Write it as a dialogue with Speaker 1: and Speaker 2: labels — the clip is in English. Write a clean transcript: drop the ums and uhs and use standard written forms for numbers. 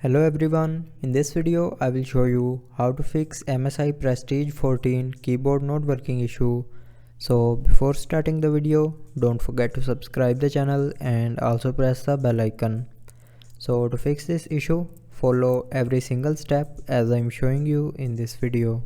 Speaker 1: Hello everyone, in this video I will show you how to fix MSI Prestige 14 keyboard not working issue. So before starting the video, don't forget to subscribe the channel and also press the bell icon. So to fix this issue, follow every single step as I am showing you in this video.